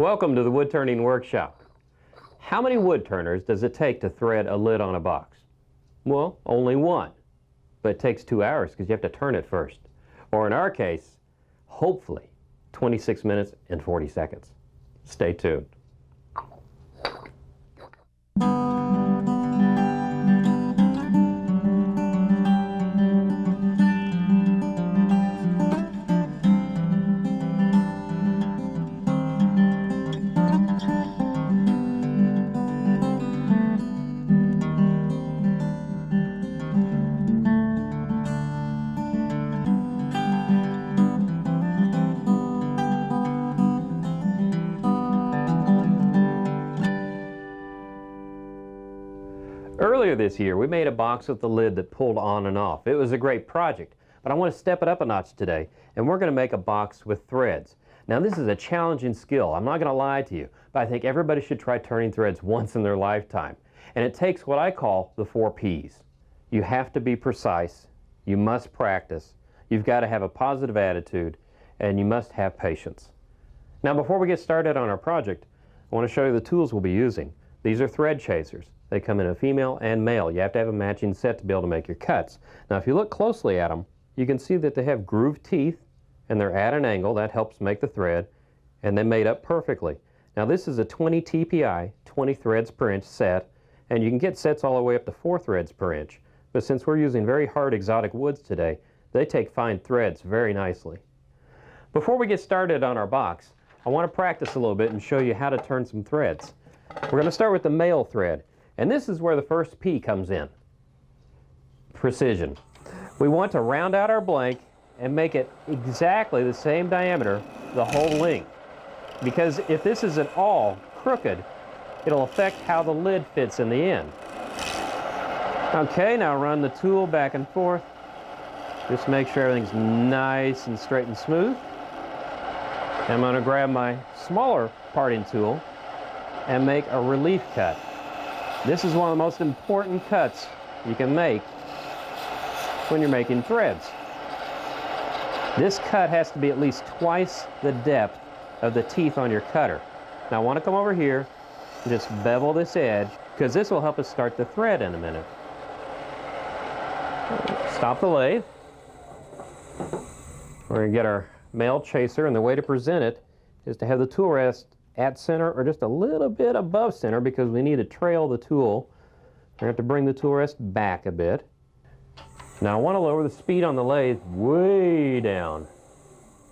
Welcome to the Woodturning Workshop. How many wood turners does it take to thread a lid on a box? Well, only one, but it takes 2 hours because you have to turn it first. Or in our case, hopefully, 26 minutes and 40 seconds. Stay tuned. Earlier this year, we made a box with the lid that pulled on and off. It was a great project, but I want to step it up a notch today, and we're going to make a box with threads. Now, this is a challenging skill. I'm not going to lie to you, but I think everybody should try turning threads once in their lifetime. And it takes what I call the 4 Ps. You have to be precise, you must practice, you've got to have a positive attitude, and you must have patience. Now, before we get started on our project, I want to show you the tools we'll be using. These are thread chasers. They come in a female and male. You have to have a matching set to be able to make your cuts. Now, if you look closely at them, you can see that they have grooved teeth, and they're at an angle. That helps make the thread, and they made up perfectly. Now, this is a 20 TPI, 20 threads per inch set, and you can get sets all the way up to 4 threads per inch. But since we're using very hard exotic woods today, they take fine threads very nicely. Before we get started on our box, I want to practice a little bit and show you how to turn some threads. We're going to start with the male thread. And this is where the first P comes in. Precision. We want to round out our blank and make it exactly the same diameter the whole length. Because if this is at all crooked, it'll affect how the lid fits in the end. Okay, now run the tool back and forth. Just make sure everything's nice and straight and smooth. I'm going to grab my smaller parting tool and make a relief cut. This is one of the most important cuts you can make when you're making threads. This cut has to be at least twice the depth of the teeth on your cutter. Now I want to come over here and just bevel this edge, because this will help us start the thread in a minute. Stop the lathe. We're going to get our male chaser, and the way to present it is to have the tool rest at center or just a little bit above center, because we need to trail the tool. We're going to have to bring the tool rest back a bit. Now I want to lower the speed on the lathe way down.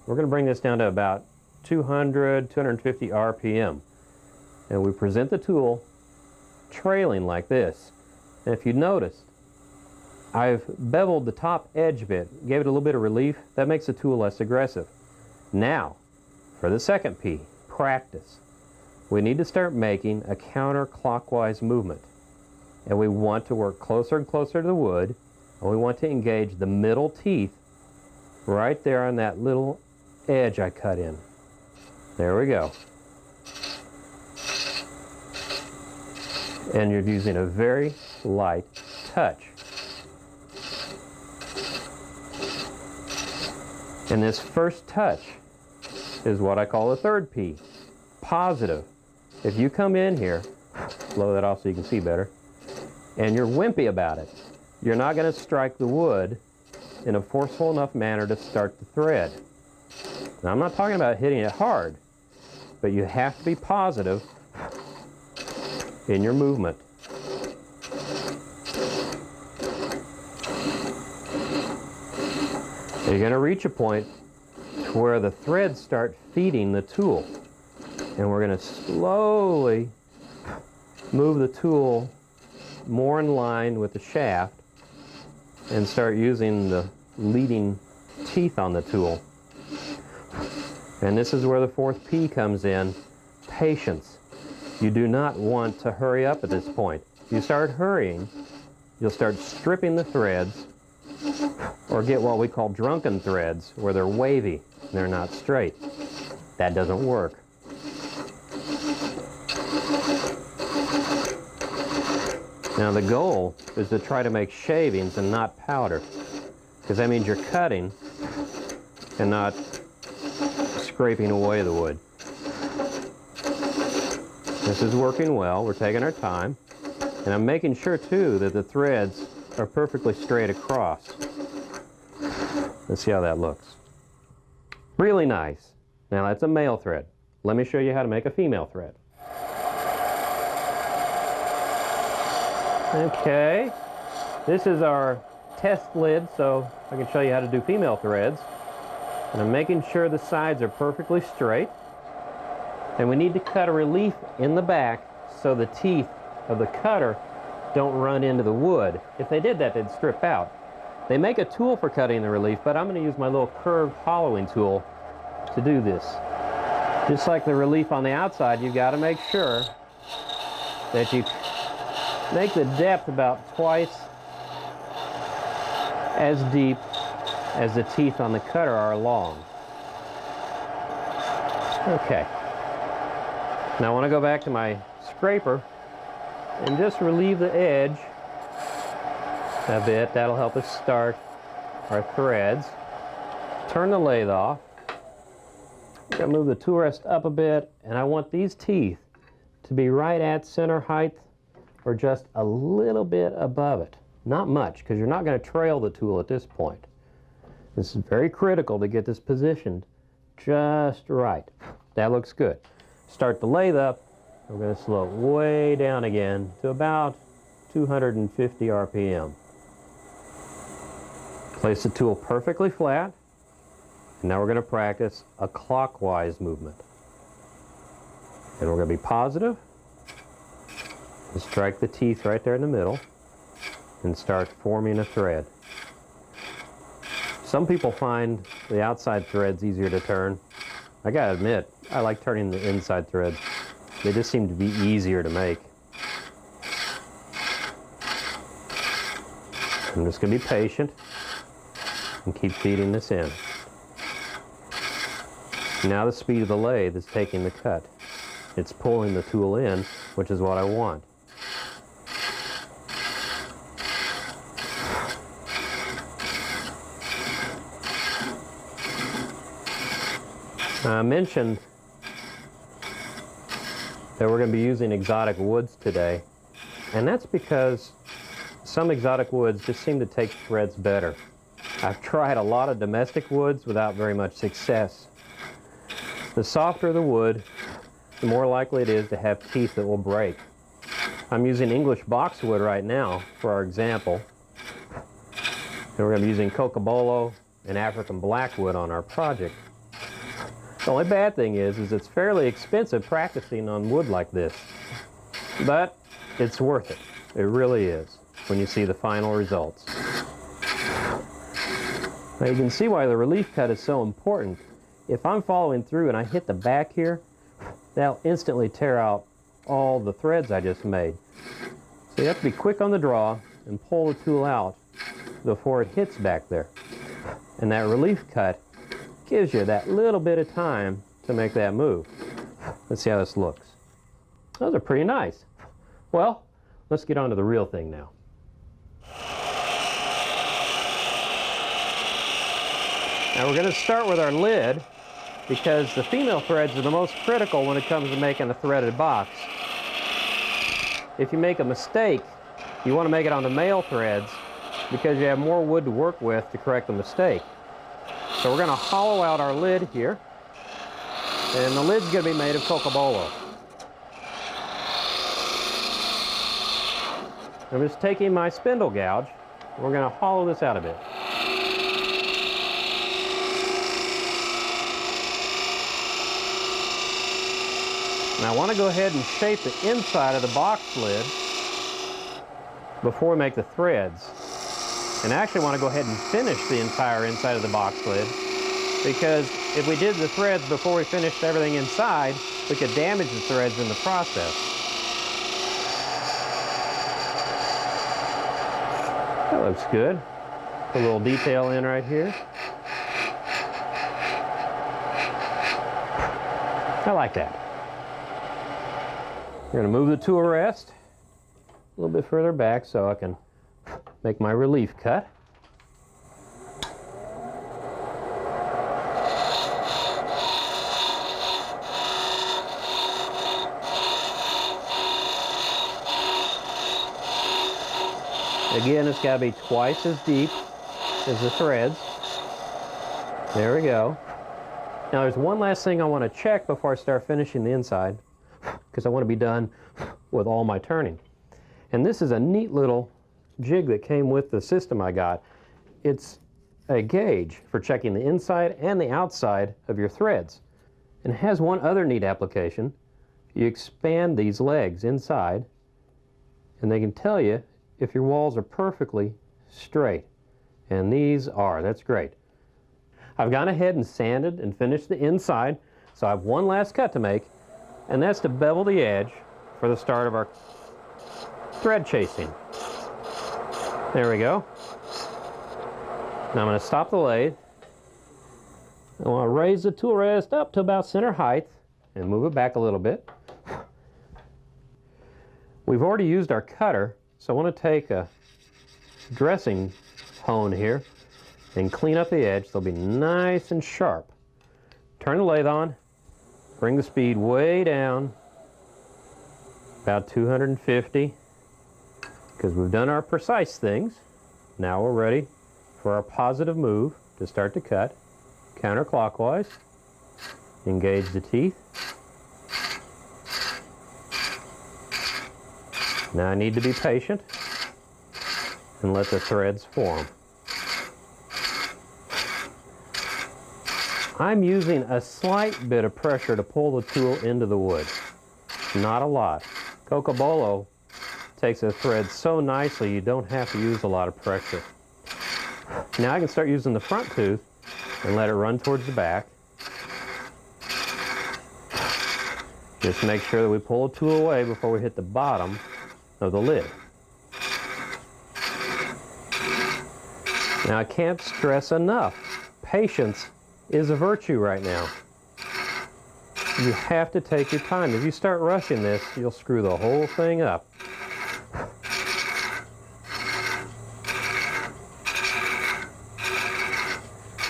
We're going to bring this down to about 200, 250 RPM. And we present the tool trailing like this. And if you notice, I've beveled the top edge a bit, gave it a little bit of relief. That makes the tool less aggressive. Now, for the second P, practice. We need to start making a counterclockwise movement, and we want to work closer and closer to the wood, and we want to engage the middle teeth right there on that little edge I cut in. There we go. And you're using a very light touch. And this first touch is what I call the third P, positive. If you come in here, blow that off so you can see better, and you're wimpy about it, you're not going to strike the wood in a forceful enough manner to start the thread. Now, I'm not talking about hitting it hard, but you have to be positive in your movement. You're going to reach a point where the threads start feeding the tool. And we're going to slowly move the tool more in line with the shaft and start using the leading teeth on the tool. And this is where the 4th P comes in, patience. You do not want to hurry up at this point. If you start hurrying, you'll start stripping the threads, or get what we call drunken threads, where they're wavy and they're not straight. That doesn't work. Now the goal is to try to make shavings and not powder, because that means you're cutting and not scraping away the wood. This is working well. We're taking our time. And I'm making sure, too, that the threads are perfectly straight across. Let's see how that looks. Really nice. Now, that's a male thread. Let me show you how to make a female thread. Okay. This is our test lid, so I can show you how to do female threads. And I'm making sure the sides are perfectly straight. And we need to cut a relief in the back so the teeth of the cutter don't run into the wood. If they did that, they'd strip out. They make a tool for cutting the relief, but I'm going to use my little curved hollowing tool to do this. Just like the relief on the outside, you've got to make sure that you make the depth about twice as deep as the teeth on the cutter are long. Okay. Now I want to go back to my scraper and just relieve the edge a bit. That'll help us start our threads. Turn the lathe off. I'm going to move the tool rest up a bit, and I want these teeth to be right at center height or just a little bit above it. Not much, because you're not going to trail the tool at this point. This is very critical to get this positioned just right. That looks good. Start the lathe up. We're going to slow it way down again to about 250 RPM. Place the tool perfectly flat. And now we're going to practice a clockwise movement. And we're going to be positive. And strike the teeth right there in the middle. And start forming a thread. Some people find the outside threads easier to turn. I gotta admit, I like turning the inside threads. They just seem to be easier to make. I'm just gonna be patient and keep feeding this in. Now the speed of the lathe is taking the cut. It's pulling the tool in, which is what I want. I mentioned that we're going to be using exotic woods today, and that's because some exotic woods just seem to take threads better. I've tried a lot of domestic woods without very much success. The softer the wood, the more likely it is to have teeth that will break. I'm using English boxwood right now for our example, and we're going to be using cocobolo and African blackwood on our project. The only bad thing is it's fairly expensive practicing on wood like this. But it's worth it. It really is, when you see the final results. Now you can see why the relief cut is so important. If I'm following through and I hit the back here, that'll instantly tear out all the threads I just made. So you have to be quick on the draw and pull the tool out before it hits back there. And that relief cut gives you that little bit of time to make that move. Let's see how this looks. Those are pretty nice. Well, let's get on to the real thing now. Now we're going to start with our lid because the female threads are the most critical when it comes to making a threaded box. If you make a mistake, you want to make it on the male threads because you have more wood to work with to correct the mistake. So we're going to hollow out our lid here, and the lid's going to be made of cocobolo. I'm just taking my spindle gouge, and we're going to hollow this out a bit. Now I want to go ahead and shape the inside of the box lid before we make the threads. And I actually want to go ahead and finish the entire inside of the box lid, because if we did the threads before we finished everything inside, we could damage the threads in the process. That looks good. Put a little detail in right here. I like that. We're going to move the tool rest a little bit further back so I can make my relief cut. Again, it's got to be twice as deep as the threads. There we go. Now there's one last thing I want to check before I start finishing the inside, because I want to be done with all my turning. And this is a neat little jig that came with the system I got. It's a gauge for checking the inside and the outside of your threads. And it has one other neat application. You expand these legs inside, and they can tell you if your walls are perfectly straight. And these are. That's great. I've gone ahead and sanded and finished the inside, so I have one last cut to make, and that's to bevel the edge for the start of our thread chasing. There we go. Now I'm going to stop the lathe. I want to raise the tool rest up to about center height and move it back a little bit. We've already used our cutter, so I want to take a dressing hone here and clean up the edge so it'll be nice and sharp. Turn the lathe on, bring the speed way down, about 250, because we've done our precise things. Now we're ready for our positive move to start to cut. Counterclockwise, engage the teeth. Now I need to be patient and let the threads form. I'm using a slight bit of pressure to pull the tool into the wood, not a lot. Cocobolo takes the thread so nicely you don't have to use a lot of pressure. Now I can start using the front tooth and let it run towards the back. Just make sure that we pull the tool away before we hit the bottom of the lid. Now I can't stress enough, patience is a virtue right now. You have to take your time. If you start rushing this, you'll screw the whole thing up.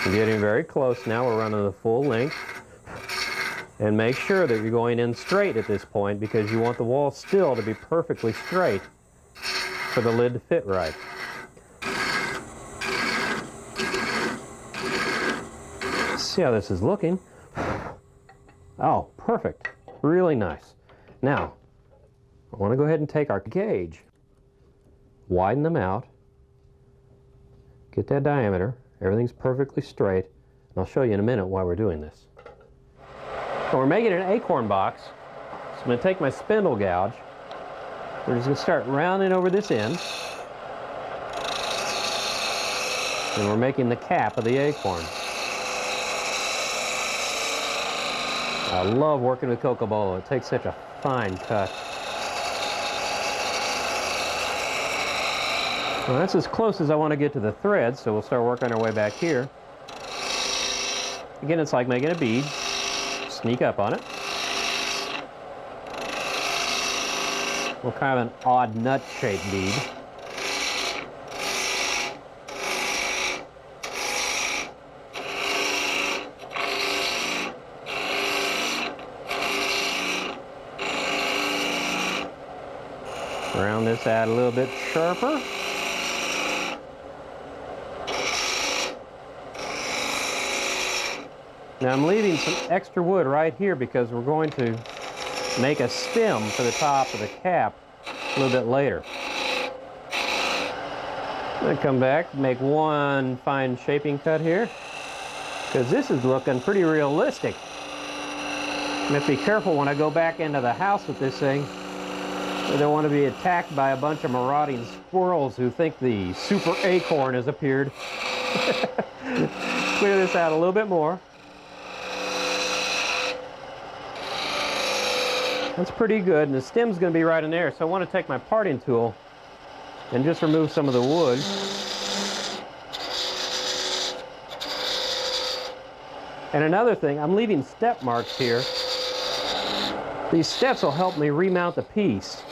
We're getting very close now. We're running the full length. And make sure that you're going in straight at this point, because you want the wall still to be perfectly straight for the lid to fit right. See how this is looking. Oh, perfect. Really nice. Now, I want to go ahead and take our gauge, widen them out, get that diameter. Everything's perfectly straight. And I'll show you in a minute why we're doing this. So we're making an acorn box. So I'm going to take my spindle gouge. We're just going to start rounding over this end. And we're making the cap of the acorn. I love working with Cocobolo. It takes such a fine cut. Well, that's as close as I want to get to the thread, so we'll start working our way back here. Again, it's like making a bead. Sneak up on it. Well, kind of an odd nut-shaped bead. Round this out a little bit sharper. Now I'm leaving some extra wood right here because we're going to make a stem for the top of the cap a little bit later. I'm going to come back, make one fine shaping cut here, because this is looking pretty realistic. I have to be careful when I go back into the house with this thing. I don't want to be attacked by a bunch of marauding squirrels who think the super acorn has appeared. Clear this out a little bit more. That's pretty good, and the stem's going to be right in there, so I want to take my parting tool and just remove some of the wood. And another thing, I'm leaving step marks here. These steps will help me remount the piece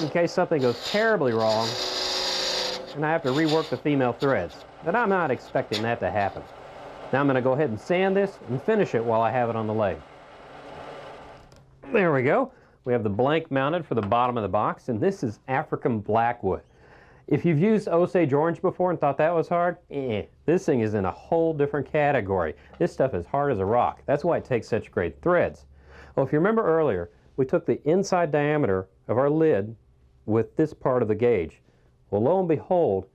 in case something goes terribly wrong and I have to rework the female threads. But I'm not expecting that to happen. Now I'm going to go ahead and sand this and finish it while I have it on the lathe. There we go. We have the blank mounted for the bottom of the box, and this is African blackwood. If you've used Osage orange before and thought that was hard, this thing is in a whole different category. This stuff is hard as a rock. That's why it takes such great threads. Well, if you remember earlier, we took the inside diameter of our lid with this part of the gauge. Well, lo and behold,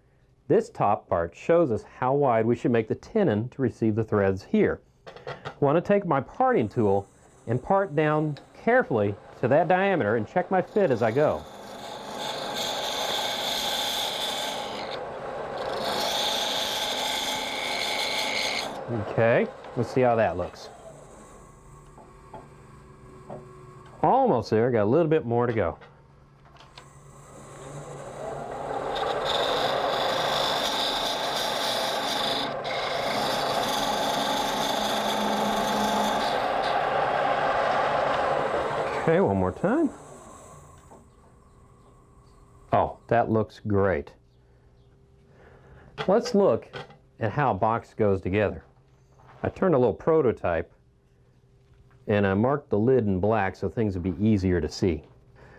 this top part shows us how wide we should make the tenon to receive the threads here. I want to take my parting tool and part down carefully to that diameter and check my fit as I go. Okay, let's see how that looks. Almost there, got a little bit more to go. Okay, one more time. Oh, that looks great. Let's look at how a box goes together. I turned a little prototype and I marked the lid in black so things would be easier to see.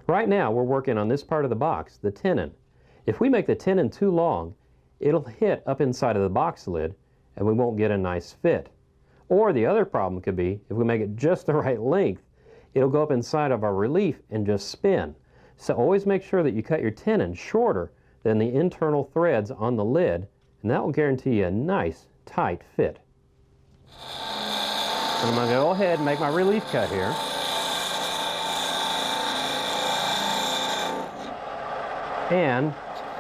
Right now we're working on this part of the box, the tenon. If we make the tenon too long, it'll hit up inside of the box lid and we won't get a nice fit. Or the other problem could be, if we make it just the right length, it'll go up inside of our relief and just spin. So always make sure that you cut your tenon shorter than the internal threads on the lid, and that will guarantee you a nice, tight fit. And I'm going to go ahead and make my relief cut here. And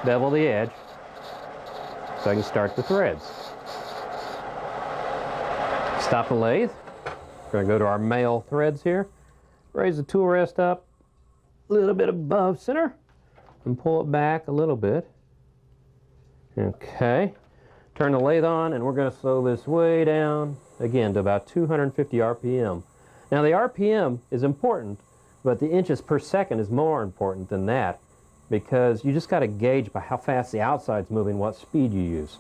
bevel the edge so I can start the threads. Stop the lathe. We're going to go to our male threads here. Raise the tool rest up a little bit above center and pull it back a little bit. Okay. Turn the lathe on and we're going to slow this way down again to about 250 RPM. Now the RPM is important, but the inches per second is more important than that because you just got to gauge by how fast the outside's moving what speed you use.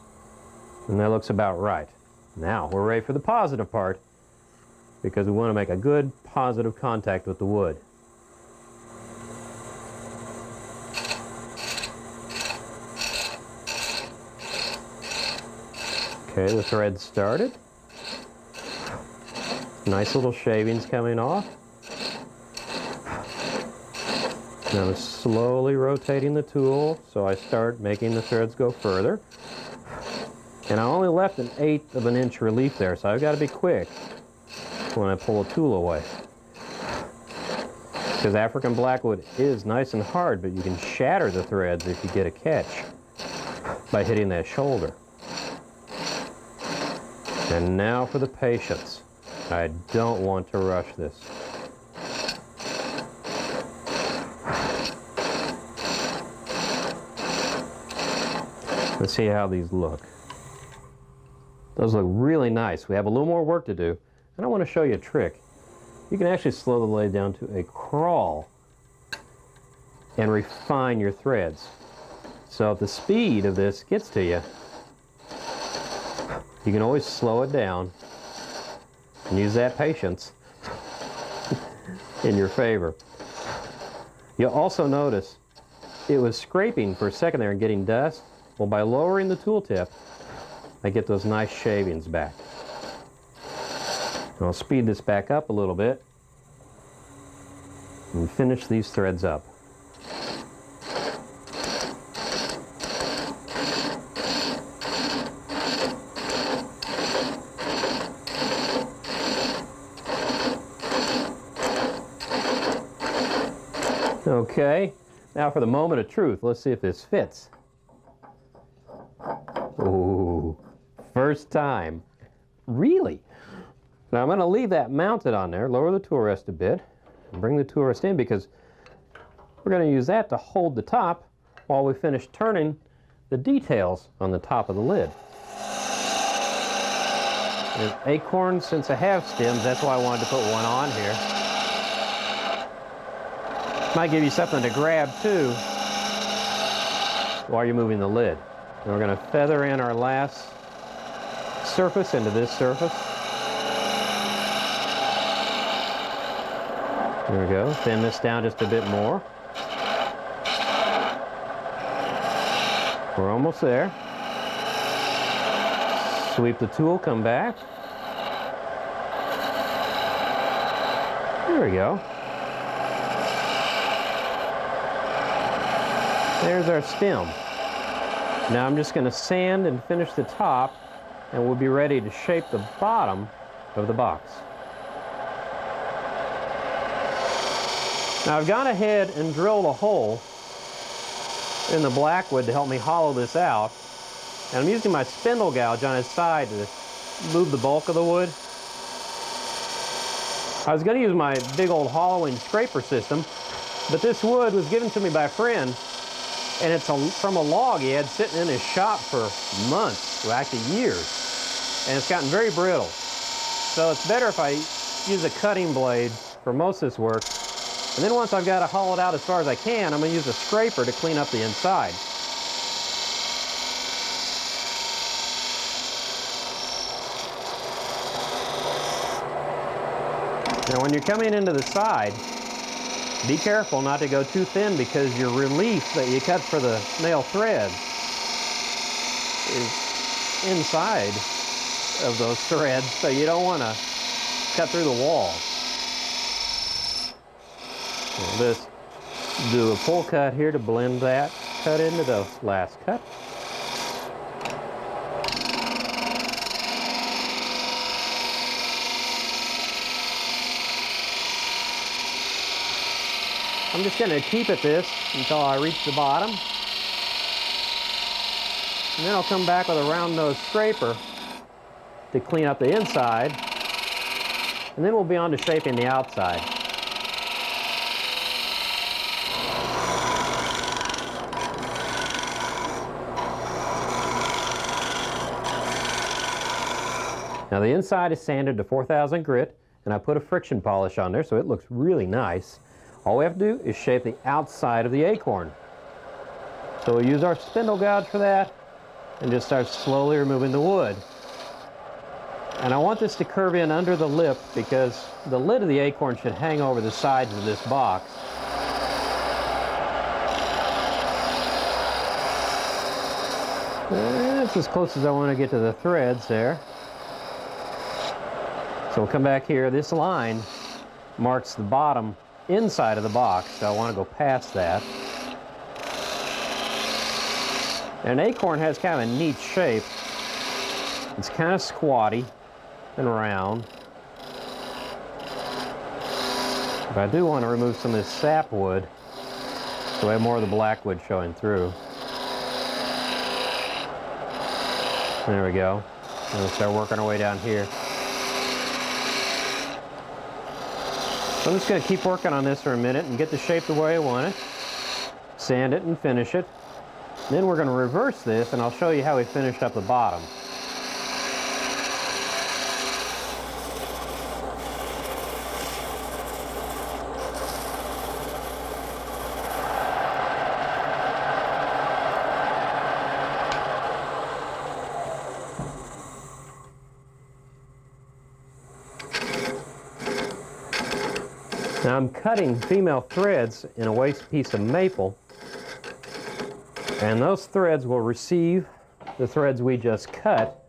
And that looks about right. Now we're ready for the positive part, because we want to make a good positive contact with the wood. Okay, the thread started. Nice little shavings coming off. Now I'm slowly rotating the tool so I start making the threads go further. And I only left 1/8 of an inch relief there, so I've got to be quick when I pull a tool away. Because African blackwood is nice and hard, but you can shatter the threads if you get a catch by hitting that shoulder. And now for the patience. I don't want to rush this. Let's see how these look. Those look really nice. We have a little more work to do. And I want to show you a trick. You can actually slow the lathe down to a crawl and refine your threads. So if the speed of this gets to you, you can always slow it down and use that patience in your favor. You'll also notice it was scraping for a second there and getting dust. Well, by lowering the tool tip, I get those nice shavings back. I'll speed this back up a little bit and finish these threads up. Okay, now for the moment of truth. Let's see if this fits. Ooh, first time. Really? Now I'm going to leave that mounted on there, lower the tool rest a bit, and bring the tool rest in because we're going to use that to hold the top while we finish turning the details on the top of the lid. And acorn, since I have stems, that's why I wanted to put one on here. Might give you something to grab too while you're moving the lid. And we're going to feather in our last surface into this surface. There we go. Thin this down just a bit more. We're almost there. Sweep the tool, come back. There we go. There's our stem. Now I'm just going to sand and finish the top, and we'll be ready to shape the bottom of the box. Now I've gone ahead and drilled a hole in the blackwood to help me hollow this out, and I'm using my spindle gouge on its side to move the bulk of the wood. I was going to use my big old hollowing scraper system, but this wood was given to me by a friend, and it's from a log he had sitting in his shop for months, well, actually years, and it's gotten very brittle. So it's better if I use a cutting blade for most of this work. And then once I've got it hollowed out as far as I can, I'm going to use a scraper to clean up the inside. Now when you're coming into the side, be careful not to go too thin, because your relief that you cut for the nail threads is inside of those threads, so you don't want to cut through the wall. We'll just do a pull cut here to blend that cut into the last cut. I'm just going to keep at this until I reach the bottom. And then I'll come back with a round nose scraper to clean up the inside. And then we'll be on to shaping the outside. Now the inside is sanded to 4000 grit, and I put a friction polish on there so it looks really nice. All we have to do is shape the outside of the acorn. So we'll use our spindle gouge for that and just start slowly removing the wood. And I want this to curve in under the lip, because the lid of the acorn should hang over the sides of this box. That's as close as I want to get to the threads there. So we'll come back here. This line marks the bottom inside of the box, so I want to go past that. And an acorn has kind of a neat shape. It's kind of squatty and round. But I do want to remove some of this sapwood so I have more of the blackwood showing through. There we go. And we'll start working our way down here. So I'm just going to keep working on this for a minute and get the shape the way I want it. Sand it and finish it. Then we're going to reverse this, and I'll show you how we finished up the bottom. Now I'm cutting female threads in a waste piece of maple, and those threads will receive the threads we just cut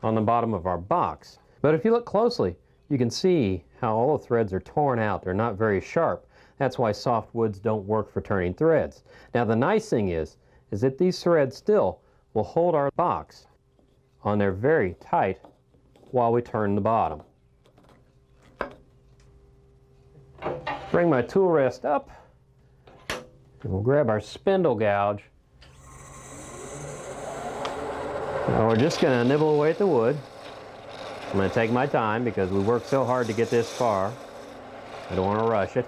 on the bottom of our box. But if you look closely, you can see how all the threads are torn out. They're not very sharp. That's why soft woods don't work for turning threads. Now the nice thing is that these threads still will hold our box on there very tight while we turn the bottom. Bring my tool rest up, and we'll grab our spindle gouge. Now we're just going to nibble away at the wood. I'm going to take my time because we worked so hard to get this far. I don't want to rush it.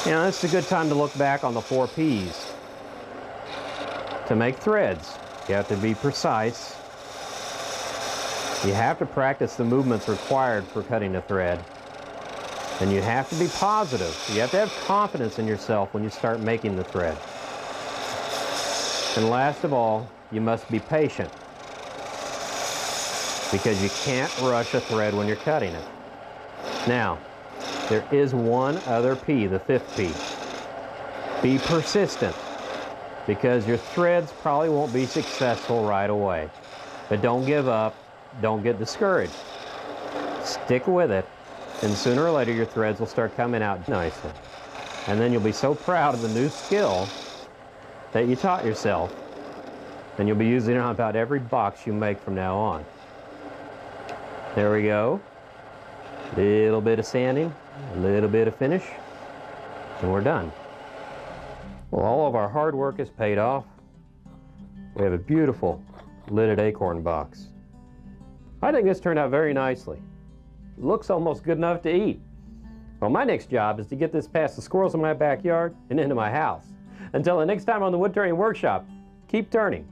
You know, this is a good time to look back on the 4 P's. To make threads, you have to be precise. You have to practice the movements required for cutting a thread. And you have to be positive. You have to have confidence in yourself when you start making the thread. And last of all, you must be patient, because you can't rush a thread when you're cutting it. Now, There is one other P, the fifth P. Be persistent, because your threads probably won't be successful right away. But don't give up, don't get discouraged. Stick with it, and sooner or later your threads will start coming out nicely. And then you'll be so proud of the new skill that you taught yourself, and you'll be using it on about every box you make from now on. There we go. Little bit of sanding, a little bit of finish, and we're done. Well, all of our hard work is paid off. We have a beautiful lidded acorn box. I think this turned out very nicely. It looks almost good enough to eat. Well, my next job is to get this past the squirrels in my backyard and into my house. Until the next time on the Woodturning Workshop, keep turning.